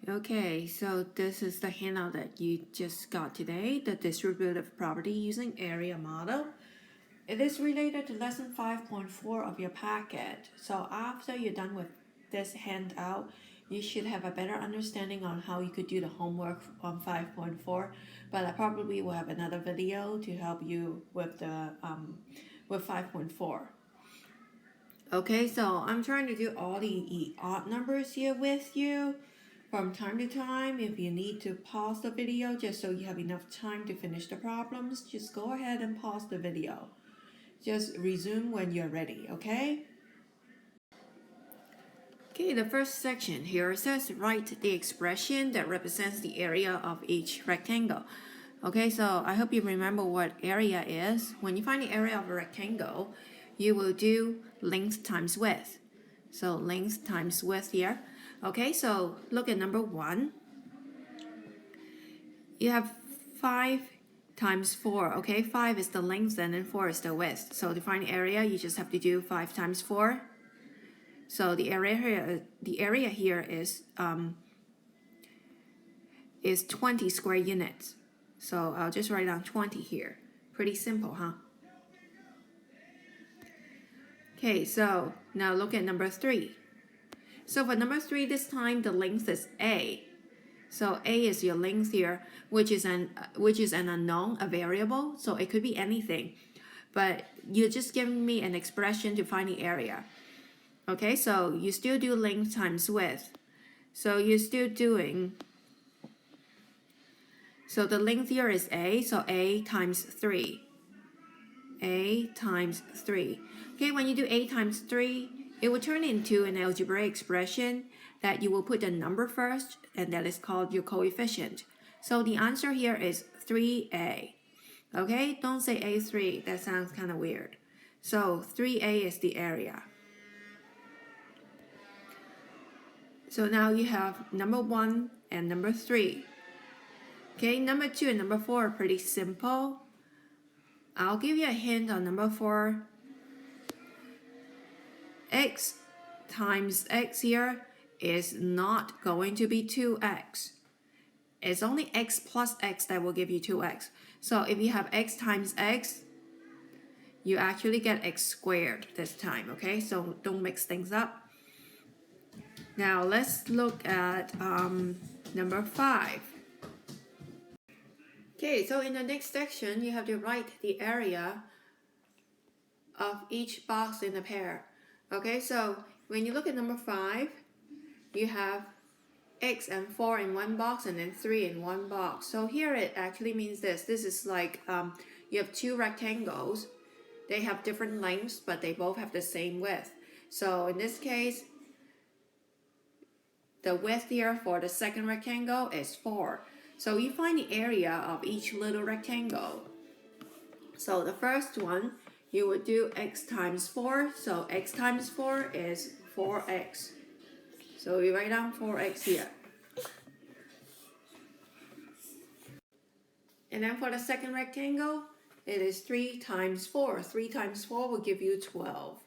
Okay, so this is the handout that you just got today, the distributive property using area model. It is related to lesson 5.4 of your packet. So after you're done with this handout, you should have a better understanding on how you could do the homework on 5.4. But I probably will have another video to help you with the with 5.4. Okay, so I'm trying to do all the odd numbers here with you. From time to time, if you need to pause the video just so you have enough time to finish the problems, just go ahead and pause the video. Just resume when you're ready, okay? Okay, the first section here says write the expression that represents the area of each rectangle. Okay, so I hope you remember what area is. When you find the area of a rectangle, you will do length times width. So length times width here. Okay, so look at number 1. You have 5 times 4. Okay, 5 is the length and then 4 is the width. So to find the area, you just have to do 5 times 4. So the area here is 20 square units. So I'll just write down 20 here. Pretty simple, huh? Okay, so now look at number 3. So for number 3, this time the length is A. So A is your length here, which is an unknown, a variable. So it could be anything, but you're just giving me an expression to find the area. Okay, so you still do length times width. So you're still doing. So the length here is A. So A times 3. A times 3. Okay, when you do A times 3, it will turn into an algebraic expression that you will put the number first, and that is called your coefficient. So the answer here is 3A. Okay, don't say A3, that sounds kind of weird. So 3A is the area. So now you have number 1 and number 3. Okay, number 2 and number 4 are pretty simple. I'll give you a hint on number 4. X times x here is not going to be 2x. It's only x plus x that will give you 2x. So if you have x times x, you actually get x squared this time, okay? So don't mix things up. Now let's look at number 5. Okay, so in the next section, you have to write the area of each box in the pair. Okay, so when you look at number 5, you have x and 4 in one box and then 3 in one box. So here it actually means this. This is like you have 2 rectangles. They have different lengths, but they both have the same width. So in this case, the width here for the second rectangle is 4. So you find the area of each little rectangle. So the first one, you would do x times 4. So x times 4 is 4x. So we write down 4x here. And then for the second rectangle, it is 3 times 4. 3 times 4 will give you 12.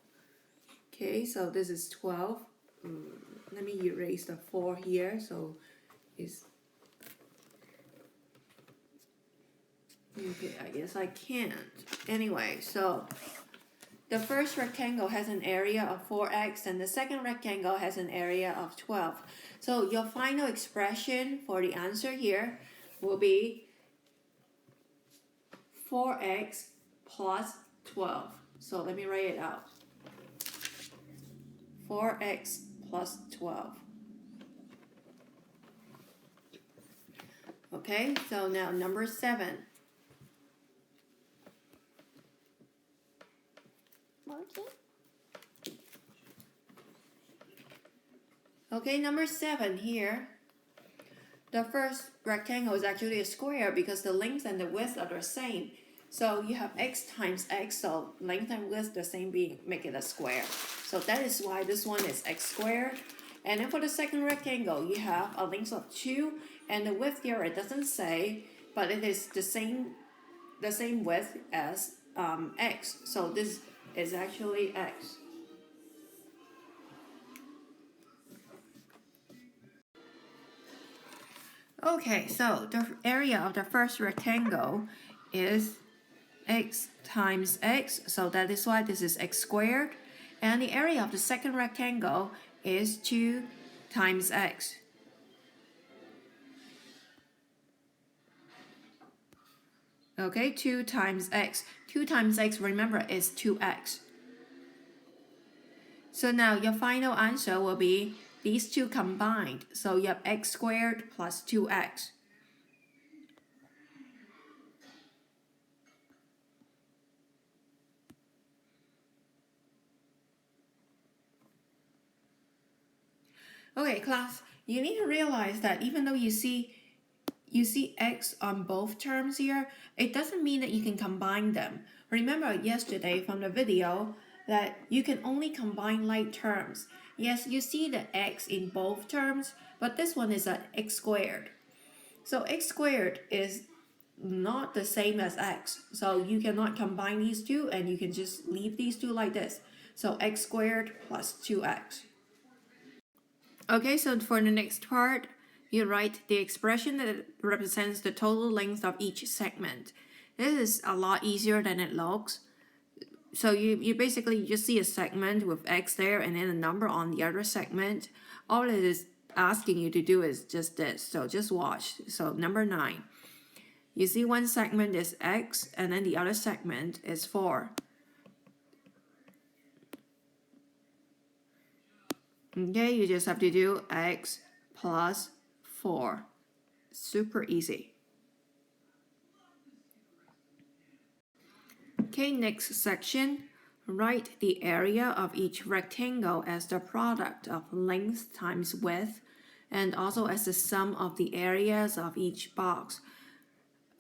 Okay, so this is 12. Let me erase the 4 here. So it's... Okay, I guess I can't. Anyway, so the first rectangle has an area of 4x and the second rectangle has an area of 12. So your final expression for the answer here will be 4x plus 12. So let me write it out. 4x plus 12. Okay, so now number 7. Okay, number 7 here. The first rectangle is actually a square because the length and the width are the same. So you have x times x, so length and width the same, make it a square. So that is why this one is x squared. And then for the second rectangle, you have a length of 2, and the width here it doesn't say, but it is the same width as x. So this is actually x. Okay, so the area of the first rectangle is x times x, so that is why this is x squared. And the area of the second rectangle is 2 times x. Okay, 2 times x. 2 times x, remember, is 2x. So now your final answer will be these two combined. So you have x squared plus 2x. Okay, class, you need to realize that even though you see x on both terms here, it doesn't mean that you can combine them. Remember yesterday from the video that you can only combine like terms. Yes, you see the x in both terms, but this one is at x squared. So x squared is not the same as x. So you cannot combine these two and you can just leave these two like this. So x squared plus 2x. Okay, so for the next part, you write the expression that represents the total length of each segment. This is a lot easier than it looks. So you basically just see a segment with x there and then a number on the other segment. All it is asking you to do is just this. So just watch. So number 9. You see one segment is x and then the other segment is 4. Okay, you just have to do x plus 4. Super easy. Okay, next section. Write the area of each rectangle as the product of length times width and also as the sum of the areas of each box.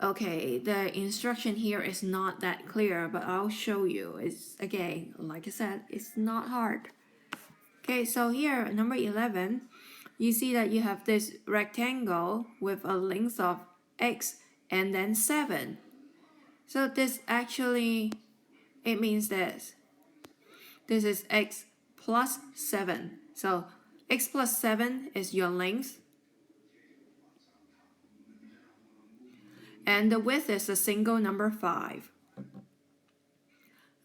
Okay, the instruction here is not that clear, but I'll show you. It's, again, like I said, it's not hard. Okay, so here, number 11, you see that you have this rectangle with a length of x and then 7. So this actually, it means this. This is x plus 7. So x plus 7 is your length. And the width is a single number 5.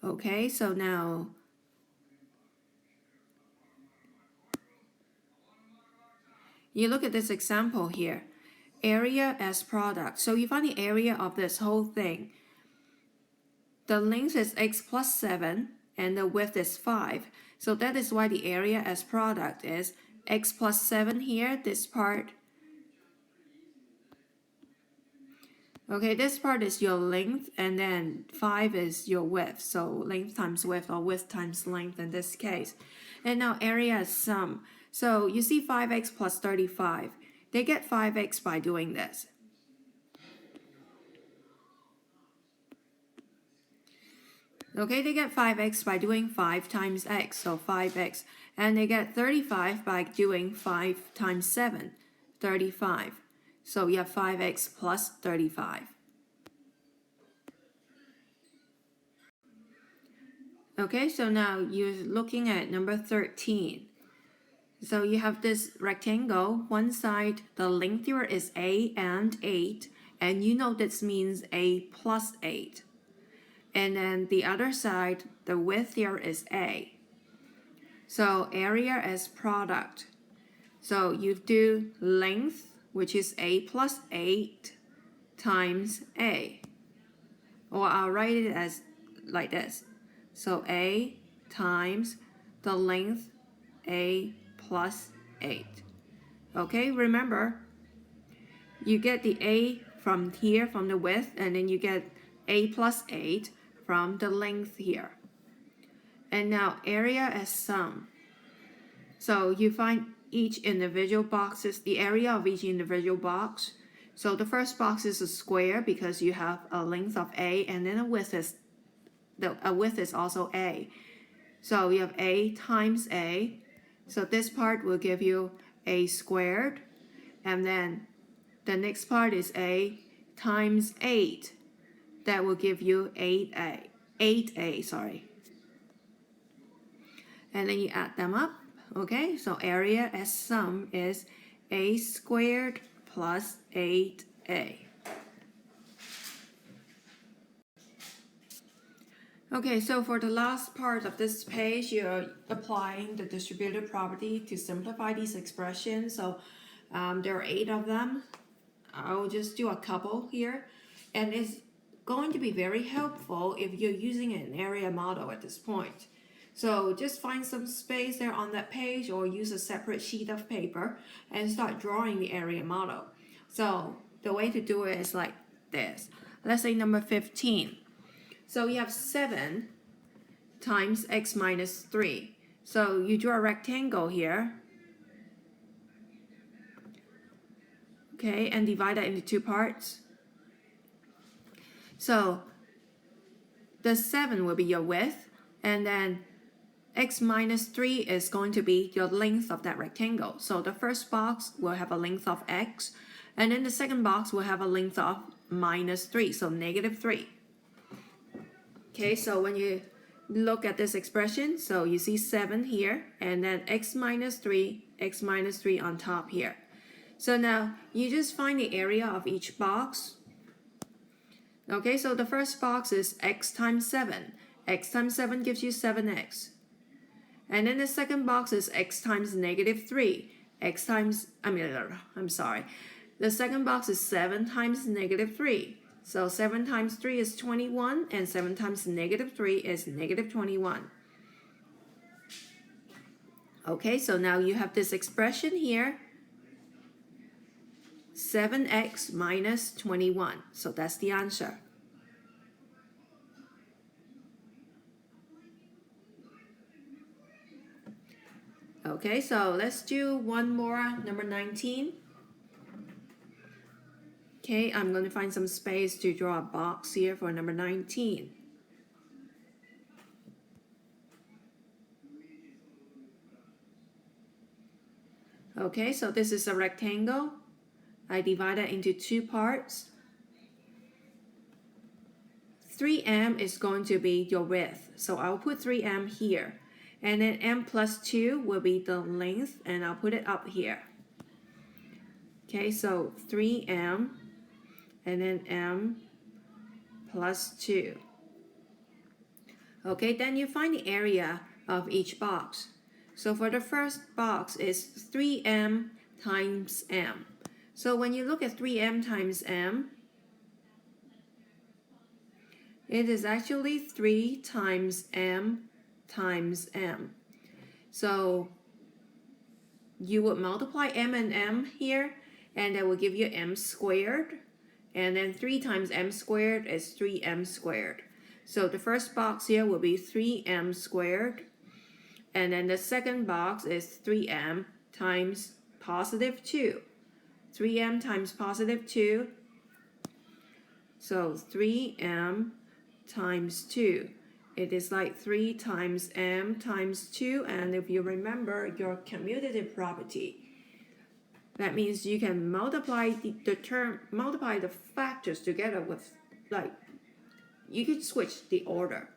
Okay, so now you look at this example here. Area as product. So you find the area of this whole thing. The length is x plus 7 and the width is 5. So that is why the area as product is x plus 7 here, this part. Okay, this part is your length and then 5 is your width. So length times width or width times length in this case. And now area as sum. So you see 5x plus 35. They get 5x by doing this. Okay, they get 5x by doing 5 times x, so 5x. And they get 35 by doing 5 times 7, 35. So you have 5x plus 35. Okay, so now you're looking at number 13. So you have this rectangle. One side, the length here is a and 8. And you know this means a plus 8. And then the other side, the width here is a. So area as product. So you do length, which is a plus 8 times a. Or I'll write it as like this. So a times the length a plus 8. Okay, remember, you get the a from here, from the width, and then you get a plus 8 from the length here. And now area as sum. So you find each individual boxes, the area of each individual box. So the first box is a square because you have a length of a and then a width is also a. So you have a times a. So this part will give you a squared. And then the next part is a times 8. That will give you 8a, sorry. And then you add them up. Okay, so area as sum is a squared plus 8a. Okay, so for the last part of this page, you're applying the distributive property to simplify these expressions. So there are 8 of them. I'll just do a couple here. And it's going to be very helpful if you're using an area model at this point. So just find some space there on that page or use a separate sheet of paper and start drawing the area model. So the way to do it is like this. Let's say number 15. So you have 7 times x minus 3. So you draw a rectangle here. Okay, and divide that into 2 parts. So the 7 will be your width, and then x minus 3 is going to be your length of that rectangle. So the first box will have a length of x, and then the second box will have a length of minus 3, so negative 3. Okay, so when you look at this expression, so you see 7 here, and then x minus 3 on top here. So now you just find the area of each box. Okay, so the first box is x times 7. X times 7 gives you 7x. And then the second box is x times negative 3. The second box is 7 times negative 3. So 7 times 3 is 21, and 7 times negative 3 is negative 21. Okay, so now you have this expression here, 7x minus 21. So that's the answer. Okay, so let's do one more, number 19. Okay, I'm going to find some space to draw a box here for number 19. Okay, so this is a rectangle. I divide it into 2 parts. 3m is going to be your width, so I'll put 3m here. And then m plus 2 will be the length, and I'll put it up here. Okay, so 3m, and then m plus 2. Okay, then you find the area of each box. So for the first box is 3m times m. So when you look at 3m times m, it is actually 3 times m times m. So you would multiply m and m here, and that will give you m squared. And then 3 times m squared is 3m squared. So the first box here will be 3m squared. And then the second box is 3m times positive 2. 3m times positive 2. So 3m times 2. It is like 3 times m times 2. And if you remember your commutative property, that means you can multiply multiply the factors together with, like, you could switch the order.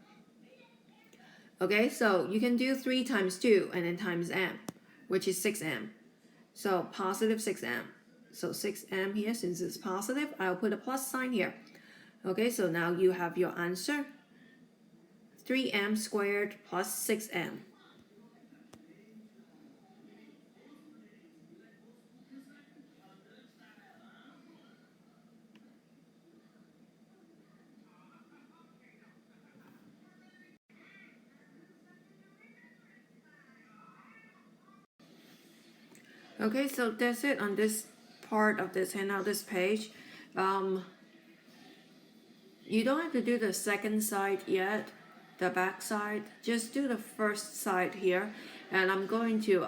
Okay, so you can do 3 times 2 and then times m, which is 6m. So positive 6m. So 6m here, since it's positive, I'll put a plus sign here. Okay, so now you have your answer. 3m squared plus 6m. Okay, so that's it on this part of this handout, this page. You don't have to do the second side yet, the back side. Just do the first side here, and I'm going to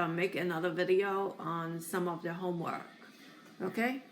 make another video on some of the homework. Okay?